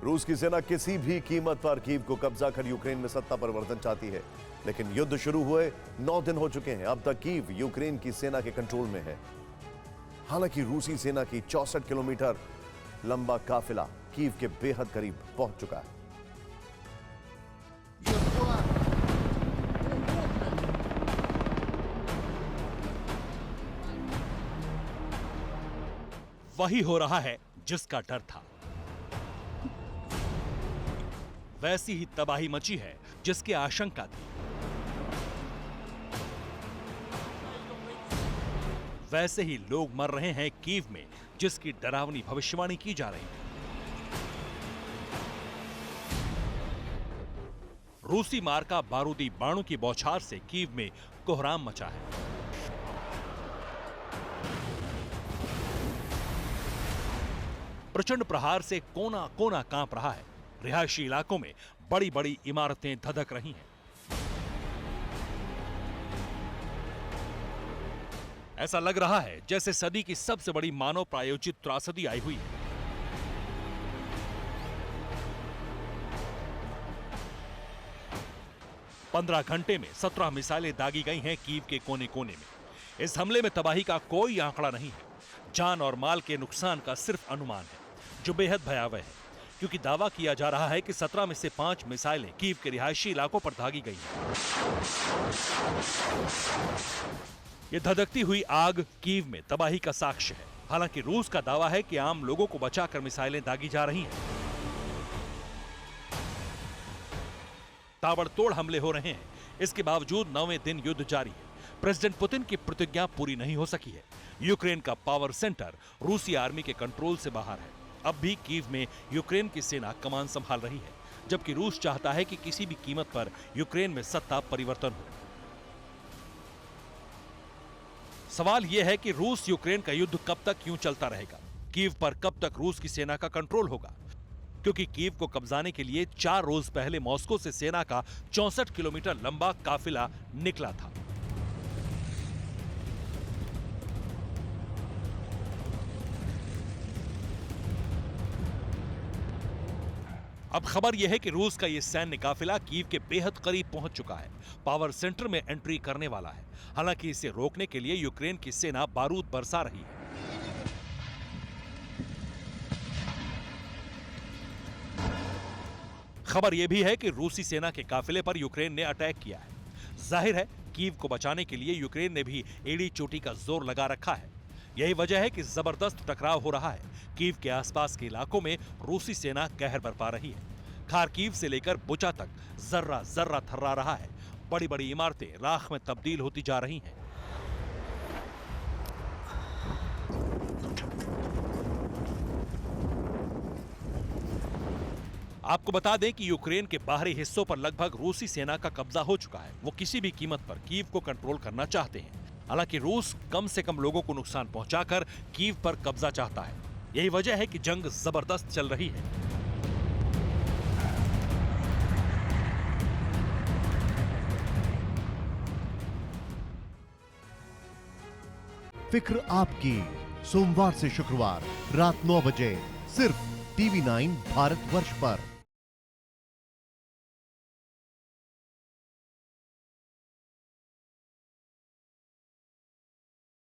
रूस की सेना किसी भी कीमत पर कीव को कब्जा कर यूक्रेन में सत्ता परिवर्तन चाहती है, लेकिन युद्ध शुरू हुए 9 दिन हो चुके हैं। अब तक कीव यूक्रेन की सेना के कंट्रोल में है। हालांकि रूसी सेना की 64 किलोमीटर लंबा काफिला कीव के बेहद करीब पहुंच चुका है। वही हो रहा है जिसका डर था। वैसी ही तबाही मची है जिसकी आशंका थी। वैसे ही लोग मर रहे हैं कीव में जिसकी डरावनी भविष्यवाणी की जा रही थी। रूसी मार्का बारूदी बाणों की बौछार से कीव में कोहराम मचा है। प्रचंड प्रहार से कोना कोना कांप रहा है। रिहायशी इलाकों में बड़ी बड़ी इमारतें धधक रही हैं। ऐसा लग रहा है जैसे सदी की सबसे बड़ी मानव प्रायोजित त्रासदी आई हुई है। पंद्रह घंटे में 17 मिसाइलें दागी गई हैं कीव के कोने कोने में। इस हमले में तबाही का कोई आंकड़ा नहीं है। जान और माल के नुकसान का सिर्फ अनुमान है, जो बेहद भयावह है, क्योंकि दावा किया जा रहा है कि 17 में से 5 मिसाइलें कीव के रिहायशी इलाकों पर दागी गई हैं। यह धधकती हुई आग कीव में तबाही का साक्ष्य है। हालांकि रूस का दावा है कि आम लोगों को बचाकर मिसाइलें दागी जा रही हैं। ताबड़तोड़ हमले हो रहे हैं। इसके बावजूद 9वें दिन युद्ध जारी है। प्रेसिडेंट पुतिन की प्रतिज्ञा पूरी नहीं हो सकी है। यूक्रेन का पावर सेंटर रूसी आर्मी के कंट्रोल से बाहर है। अब भी कीव में यूक्रेन की सेना कमान संभाल रही है, जबकि रूस चाहता है कि किसी भी कीमत पर यूक्रेन में सत्ता परिवर्तन हो। सवाल यह है कि रूस यूक्रेन का युद्ध कब तक यूं चलता रहेगा? कीव पर कब तक रूस की सेना का कंट्रोल होगा? क्योंकि कीव को कब्जाने के लिए 4 रोज पहले मॉस्को से सेना का 64 किलोमीटर लंबा काफिला निकला था। अब खबर यह है कि रूस का यह सैन्य काफिला कीव के बेहद करीब पहुंच चुका है। पावर सेंटर में एंट्री करने वाला है। हालांकि इसे रोकने के लिए यूक्रेन की सेना बारूद बरसा रही है। खबर यह भी है कि रूसी सेना के काफिले पर यूक्रेन ने अटैक किया है। जाहिर है कीव को बचाने के लिए यूक्रेन ने भी एड़ी चोटी का जोर लगा रखा है। यही वजह है कि जबरदस्त टकराव हो रहा है। कीव के आसपास के इलाकों में रूसी सेना कहर बरपा रही है। खार्कीव से लेकर बुचा तक जर्रा जर्रा थर्रा रहा है। बड़ी बड़ी इमारतें राख में तब्दील होती जा रही हैं। आपको बता दें कि यूक्रेन के बाहरी हिस्सों पर लगभग रूसी सेना का कब्जा हो चुका है। वो किसी भी कीमत पर कीव को कंट्रोल करना चाहते हैं। हालांकि रूस कम से कम लोगों को नुकसान पहुंचाकर कीव पर कब्जा चाहता है। यही वजह है कि जंग जबरदस्त चल रही है। फिक्र आपकी, सोमवार से शुक्रवार रात 9 बजे सिर्फ TV9 भारतवर्ष पर।